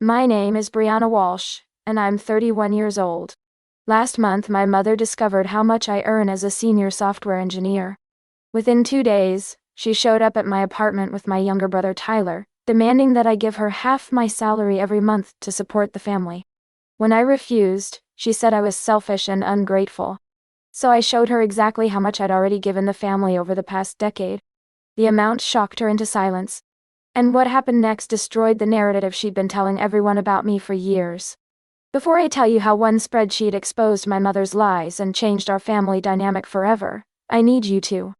My name is Brianna Walsh, and I'm 31 years old. Last month, my mother discovered how much I earn as a senior software engineer. Within 2 days, she showed up at my apartment with my younger brother Tyler, demanding that I give her half my salary every month to support the family. When I refused, she said I was selfish and ungrateful. So I showed her exactly how much I'd already given the family over the past decade. The amount shocked her into silence. And what happened next destroyed the narrative she'd been telling everyone about me for years. Before I tell you how one spreadsheet exposed my mother's lies and changed our family dynamic forever, I need you to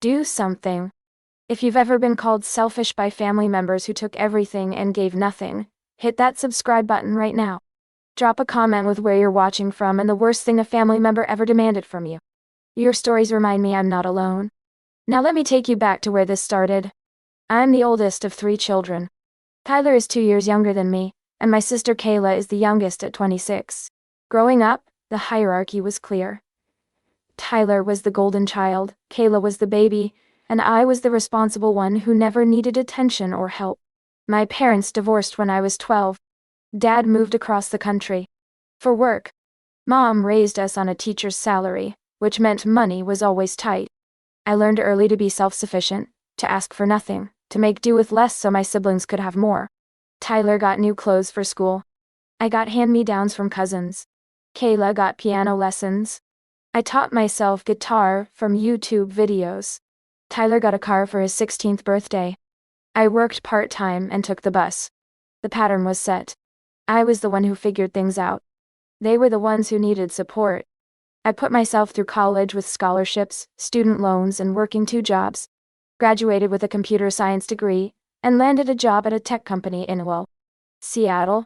do something. If you've ever been called selfish by family members who took everything and gave nothing, hit that subscribe button right now. Drop a comment with where you're watching from and the worst thing a family member ever demanded from you. Your stories remind me I'm not alone. Now let me take you back to where this started. I'm the oldest of 3 children. Tyler is 2 years younger than me, and my sister Kayla is the youngest at 26. Growing up, the hierarchy was clear. Tyler was the golden child, Kayla was the baby, and I was the responsible one who never needed attention or help. My parents divorced when I was 12. Dad moved across the country for work. Mom raised us on a teacher's salary, which meant money was always tight. I learned early to be self-sufficient, to ask for nothing, to make do with less so my siblings could have more. Tyler got new clothes for school. I got hand-me-downs from cousins. Kayla got piano lessons. I taught myself guitar from YouTube videos. Tyler got a car for his 16th birthday. I worked part-time and took the bus. The pattern was set. I was the one who figured things out. They were the ones who needed support. I put myself through college with scholarships, student loans, and working 2 jobs. Graduated with a computer science degree, and landed a job at a tech company in Seattle.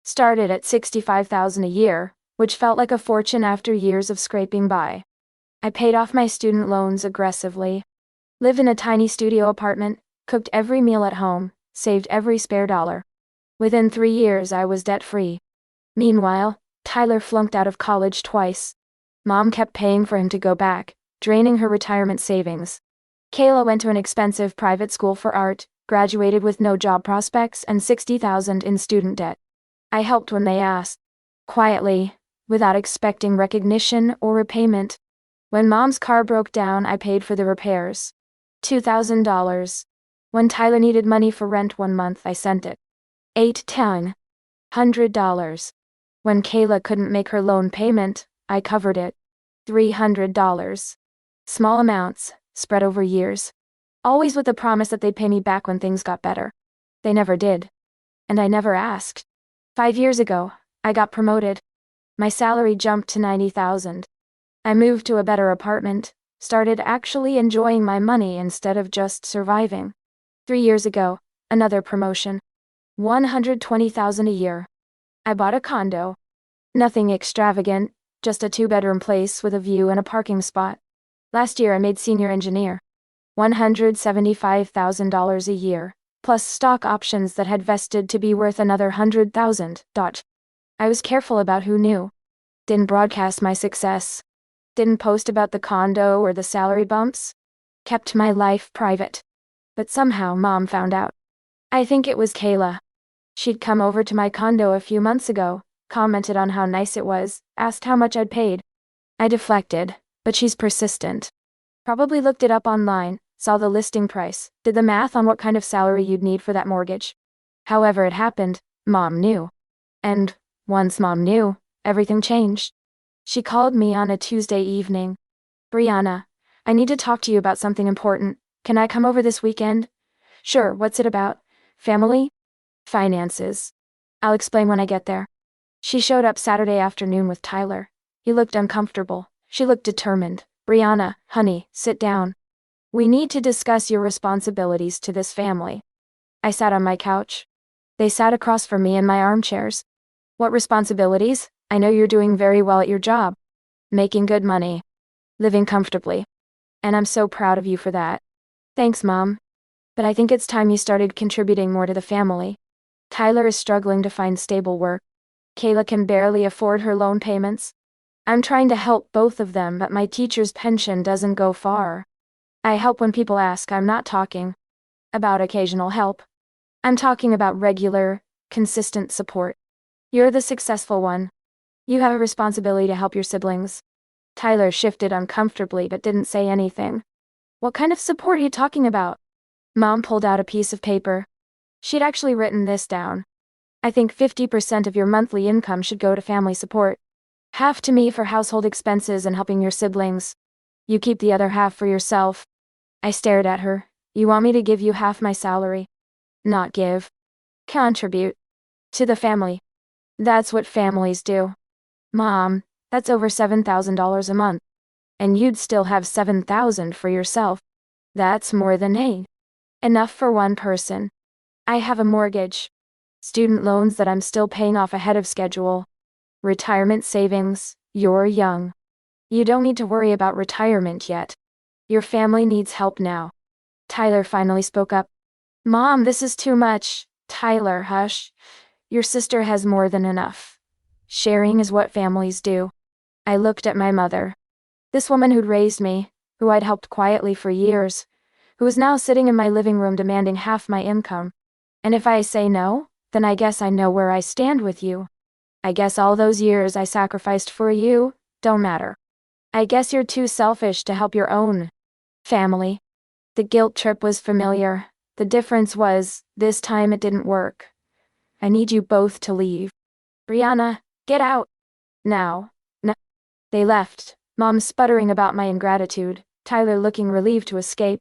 Started at $65,000 a year, which felt like a fortune after years of scraping by. I paid off my student loans aggressively. Lived in a tiny studio apartment, cooked every meal at home, saved every spare dollar. Within 3 years I was debt-free. Meanwhile, Tyler flunked out of college twice. Mom kept paying for him to go back, draining her retirement savings. Kayla went to an expensive private school for art, graduated with no job prospects and $60,000 in student debt. I helped when they asked. Quietly, without expecting recognition or repayment. When Mom's car broke down, I paid for the repairs. $2,000. When Tyler needed money for rent one month, I sent it. $8, $10, $100. When Kayla couldn't make her loan payment, I covered it. $300. Small amounts, spread over years. Always with the promise that they'd pay me back when things got better. They never did. And I never asked. 5 years ago, I got promoted. My salary jumped to $90,000. I moved to a better apartment, started actually enjoying my money instead of just surviving. 3 years ago, another promotion. $120,000 a year. I bought a condo. Nothing extravagant, just a 2-bedroom place with a view and a parking spot. Last year I made senior engineer. $175,000 a year, plus stock options that had vested to be worth another $100,000. I was careful about who knew. Didn't broadcast my success. Didn't post about the condo or the salary bumps. Kept my life private. But somehow Mom found out. I think it was Kayla. She'd come over to my condo a few months ago, commented on how nice it was, asked how much I'd paid. I deflected, but she's persistent. Probably looked it up online, saw the listing price, did the math on what kind of salary you'd need for that mortgage. However it happened, Mom knew. And once Mom knew, everything changed. She called me on a Tuesday evening. Brianna, I need to talk to you about something important. Can I come over this weekend? Sure, what's it about? Family? Finances. I'll explain when I get there. She showed up Saturday afternoon with Tyler. He looked uncomfortable. She looked determined. Brianna, honey, sit down. We need to discuss your responsibilities to this family. I sat on my couch. They sat across from me in my armchairs. What responsibilities? I know you're doing very well at your job. Making good money. Living comfortably. And I'm so proud of you for that. Thanks, Mom. But I think it's time you started contributing more to the family. Tyler is struggling to find stable work. Kayla can barely afford her loan payments. I'm trying to help both of them, but my teacher's pension doesn't go far. I help when people ask. I'm not talking about occasional help. I'm talking about regular, consistent support. You're the successful one. You have a responsibility to help your siblings. Tyler shifted uncomfortably but didn't say anything. What kind of support are you talking about? Mom pulled out a piece of paper. She'd actually written this down. I think 50% of your monthly income should go to family support. Half to me for household expenses and helping your siblings. You keep the other half for yourself. I stared at her. You want me to give you half my salary? Not give. Contribute. To the family. That's what families do. Mom, that's over $7,000 a month. And you'd still have $7,000 for yourself. That's more than enough for one person. I have a mortgage. Student loans that I'm still paying off ahead of schedule. Retirement savings. You're young. You don't need to worry about retirement yet. Your family needs help now. Tyler finally spoke up. Mom, this is too much. Tyler, hush. Your sister has more than enough. Sharing is what families do. I looked at my mother. This woman who'd raised me, who I'd helped quietly for years, who was now sitting in my living room demanding half my income. And if I say no, then I guess I know where I stand with you. I guess all those years I sacrificed for you don't matter. I guess you're too selfish to help your own family. The guilt trip was familiar. The difference was, this time it didn't work. I need you both to leave. Brianna, get out. Now. No. They left, Mom sputtering about my ingratitude, Tyler looking relieved to escape.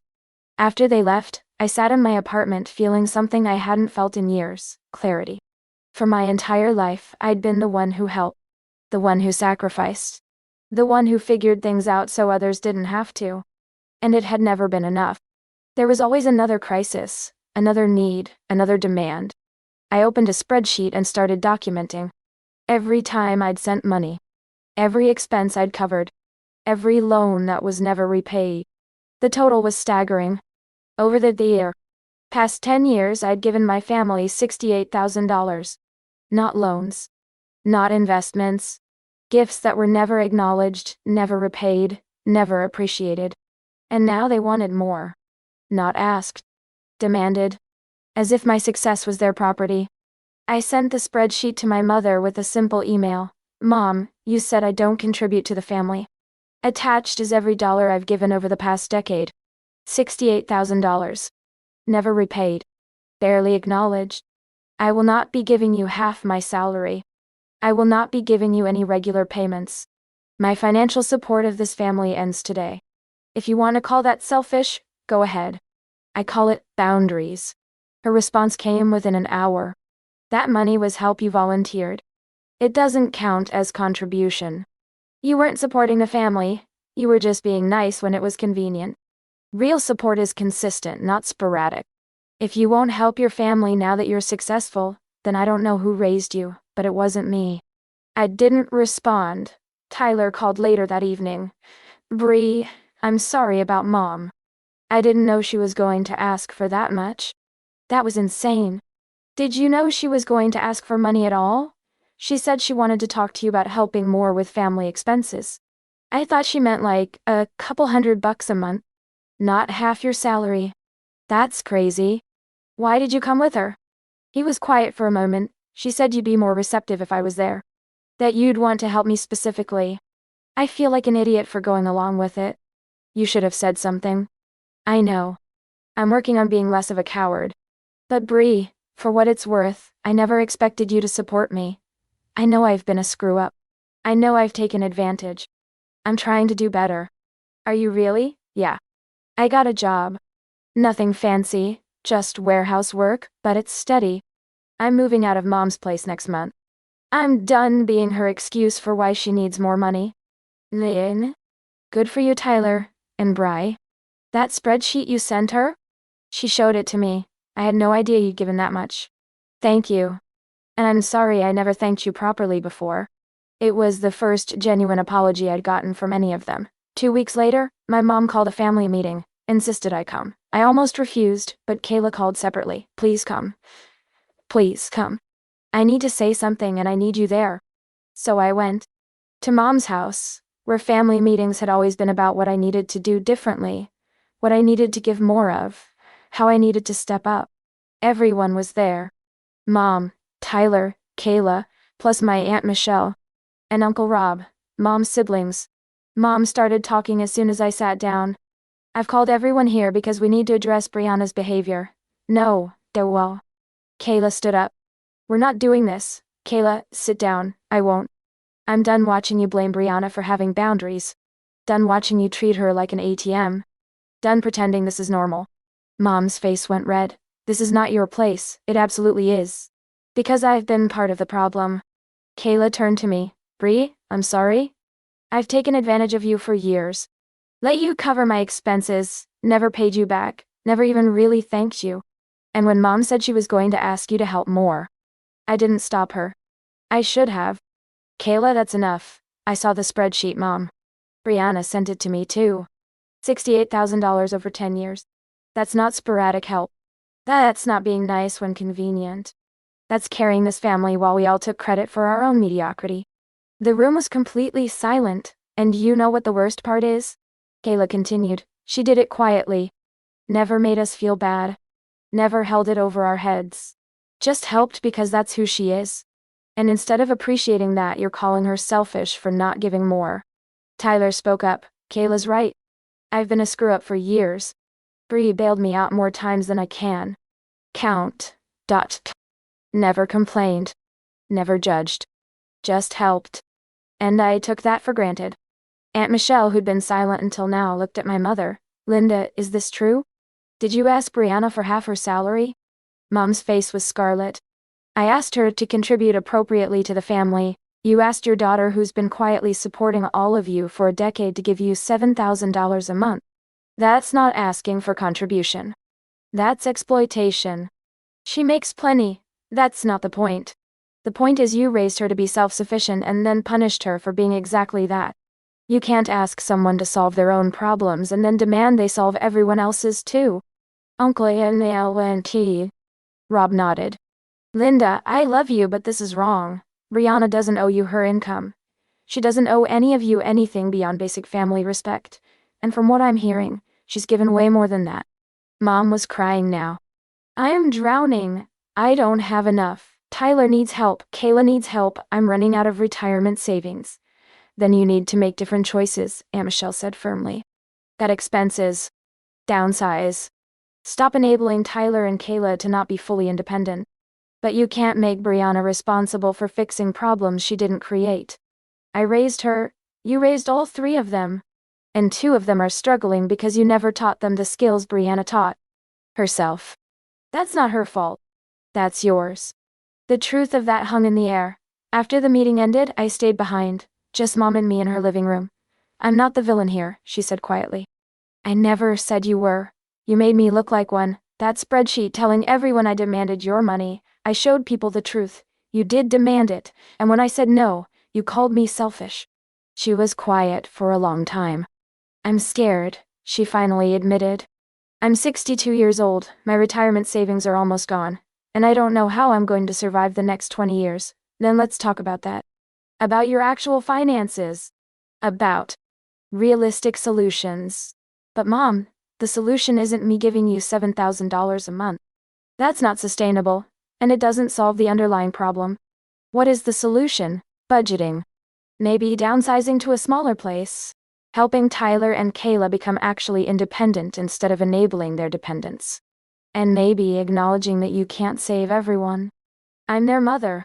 After they left, I sat in my apartment feeling something I hadn't felt in years, clarity. For my entire life, I'd been the one who helped. The one who sacrificed. The one who figured things out so others didn't have to. And it had never been enough. There was always another crisis, another need, another demand. I opened a spreadsheet and started documenting. Every time I'd sent money. Every expense I'd covered. Every loan that was never repaid. The total was staggering. Over the year. Past 10 years I'd given my family $68,000. Not loans. Not investments. Gifts that were never acknowledged, never repaid, never appreciated. And now they wanted more. Not asked. Demanded. As if my success was their property. I sent the spreadsheet to my mother with a simple email. Mom, you said I don't contribute to the family. Attached is every dollar I've given over the past decade. $68,000. Never repaid. Barely acknowledged. I will not be giving you half my salary. I will not be giving you any regular payments. My financial support of this family ends today. If you want to call that selfish, go ahead. I call it boundaries. Her response came within an hour. That money was help you volunteered. It doesn't count as contribution. You weren't supporting the family, you were just being nice when it was convenient. Real support is consistent, not sporadic. If you won't help your family now that you're successful, then I don't know who raised you, but it wasn't me. I didn't respond. Tyler called later that evening. Bree, I'm sorry about Mom. I didn't know she was going to ask for that much. That was insane. Did you know she was going to ask for money at all? She said she wanted to talk to you about helping more with family expenses. I thought she meant like a couple $100 a month. Not half your salary. That's crazy. Why did you come with her? He was quiet for a moment. She said you'd be more receptive if I was there. That you'd want to help me specifically. I feel like an idiot for going along with it. You should have said something. I know. I'm working on being less of a coward. But Bree, for what it's worth, I never expected you to support me. I know I've been a screw-up. I know I've taken advantage. I'm trying to do better. Are you really? Yeah. I got a job. Nothing fancy, just warehouse work, but it's steady. I'm moving out of Mom's place next month. I'm done being her excuse for why she needs more money. Lynn? Good for you, Tyler. And Bri? That spreadsheet you sent her? She showed it to me. I had no idea you'd given that much. Thank you. And I'm sorry I never thanked you properly before. It was the first genuine apology I'd gotten from any of them. 2 weeks later, my mom called a family meeting, insisted I come. I almost refused, but Kayla called separately. Please come. Please come. I need to say something and I need you there. So I went. To Mom's house, where family meetings had always been about what I needed to do differently, what I needed to give more of, how I needed to step up. Everyone was there. Mom, Tyler, Kayla, plus my Aunt Michelle, and Uncle Rob, Mom's siblings. Mom started talking as soon as I sat down. I've called everyone here because we need to address Brianna's behavior. No, Dewell. Kayla stood up. We're not doing this. Kayla, sit down. I won't. I'm done watching you blame Brianna for having boundaries. Done watching you treat her like an ATM. Done pretending this is normal. Mom's face went red. This is not your place. It absolutely is. Because I've been part of the problem. Kayla turned to me. Bree, I'm sorry. I've taken advantage of you for years. Let you cover my expenses, never paid you back, never even really thanked you. And when Mom said she was going to ask you to help more, I didn't stop her. I should have. Kayla, that's enough. I saw the spreadsheet, Mom. Brianna sent it to me too. $68,000 over 10 years. That's not sporadic help. That's not being nice when convenient. That's carrying this family while we all took credit for our own mediocrity. The room was completely silent, and you know what the worst part is? Kayla continued. She did it quietly. Never made us feel bad. Never held it over our heads. Just helped because that's who she is. And instead of appreciating that, you're calling her selfish for not giving more. Tyler spoke up. Kayla's right. I've been a screw-up for years. Bree bailed me out more times than I can count. Never complained. Never judged. Just helped. And I took that for granted. Aunt Michelle, who'd been silent until now, looked at my mother. Linda, is this true? Did you ask Brianna for half her salary? Mom's face was scarlet. I asked her to contribute appropriately to the family. You asked your daughter, who's been quietly supporting all of you for a decade, to give you $7,000 a month. That's not asking for contribution. That's exploitation. She makes plenty. That's not the point. The point is you raised her to be self-sufficient and then punished her for being exactly that. You can't ask someone to solve their own problems and then demand they solve everyone else's too. Uncle N-L-N-T. Rob nodded. Linda, I love you, but this is wrong. Brianna doesn't owe you her income. She doesn't owe any of you anything beyond basic family respect. And from what I'm hearing, she's given way more than that. Mom was crying now. I am drowning. I don't have enough. Tyler needs help. Kayla needs help. I'm running out of retirement savings. Then you need to make different choices, Aunt Michelle said firmly. Cut expenses. Downsize. Stop enabling Tyler and Kayla to not be fully independent. But you can't make Brianna responsible for fixing problems she didn't create. I raised her. You raised all three of them. And two of them are struggling because you never taught them the skills Brianna taught herself. That's not her fault. That's yours. The truth of that hung in the air. After the meeting ended, I stayed behind, just Mom and me in her living room. I'm not the villain here, she said quietly. I never said you were. You made me look like one. That spreadsheet telling everyone I demanded your money. I showed people the truth. You did demand it, and when I said no, you called me selfish. She was quiet for a long time. I'm scared, she finally admitted. I'm 62 years old, my retirement savings are almost gone, and I don't know how I'm going to survive the next 20 years. Then let's talk about that. About your actual finances. About realistic solutions. But Mom, the solution isn't me giving you $7,000 a month. That's not sustainable, and it doesn't solve the underlying problem. What is the solution? Budgeting. Maybe downsizing to a smaller place. Helping Tyler and Kayla become actually independent instead of enabling their dependence. And maybe acknowledging that you can't save everyone. I'm their mother.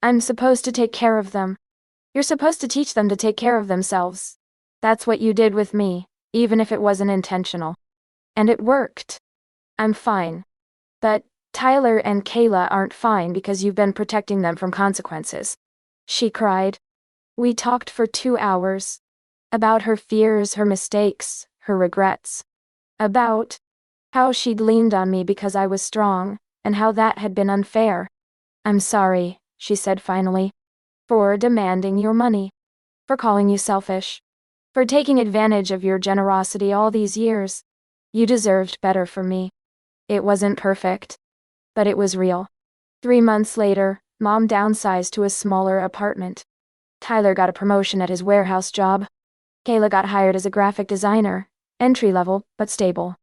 I'm supposed to take care of them. You're supposed to teach them to take care of themselves. That's what you did with me, even if it wasn't intentional. And it worked. I'm fine. But Tyler and Kayla aren't fine because you've been protecting them from consequences. She cried. We talked for 2 hours. About her fears, her mistakes, her regrets. About how she'd leaned on me because I was strong, and how that had been unfair. I'm sorry, she said finally. For demanding your money. For calling you selfish. For taking advantage of your generosity all these years. You deserved better from me. It wasn't perfect. But it was real. 3 months later, Mom downsized to a smaller apartment. Tyler got a promotion at his warehouse job. Kayla got hired as a graphic designer, entry level, but stable.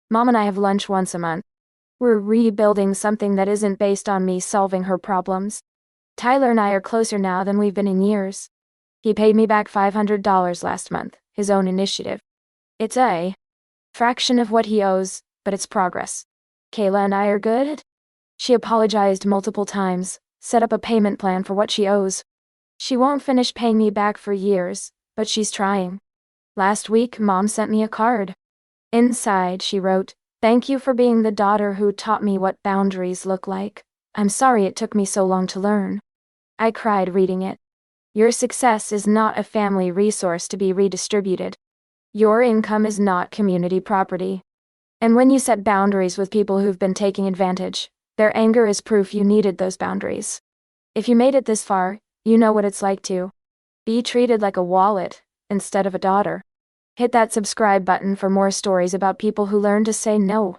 Mom and I have lunch once a month. We're rebuilding something that isn't based on me solving her problems. Tyler and I are closer now than we've been in years. He paid me back $500 last month, his own initiative. It's a fraction of what he owes, but it's progress. Kayla and I are good. She apologized multiple times, set up a payment plan for what she owes. She won't finish paying me back for years, but she's trying. Last week, Mom sent me a card. Inside, she wrote, "Thank you for being the daughter who taught me what boundaries look like. I'm sorry it took me so long to learn." I cried reading it. Your success is not a family resource to be redistributed. Your income is not community property. And when you set boundaries with people who've been taking advantage, their anger is proof you needed those boundaries. If you made it this far, you know what it's like to be treated like a wallet instead of a daughter. Hit that subscribe button for more stories about people who learn to say no.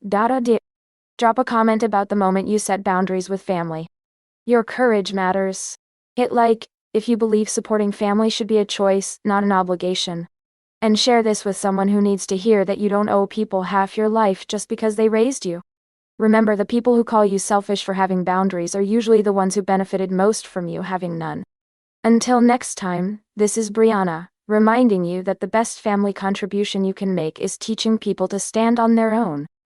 Drop a comment about the moment you set boundaries with family. Your courage matters. Hit like if you believe supporting family should be a choice, not an obligation. And share this with someone who needs to hear that you don't owe people half your life just because they raised you. Remember, the people who call you selfish for having boundaries are usually the ones who benefited most from you having none. Until next time, this is Brianna, reminding you that the best family contribution you can make is teaching people to stand on their own.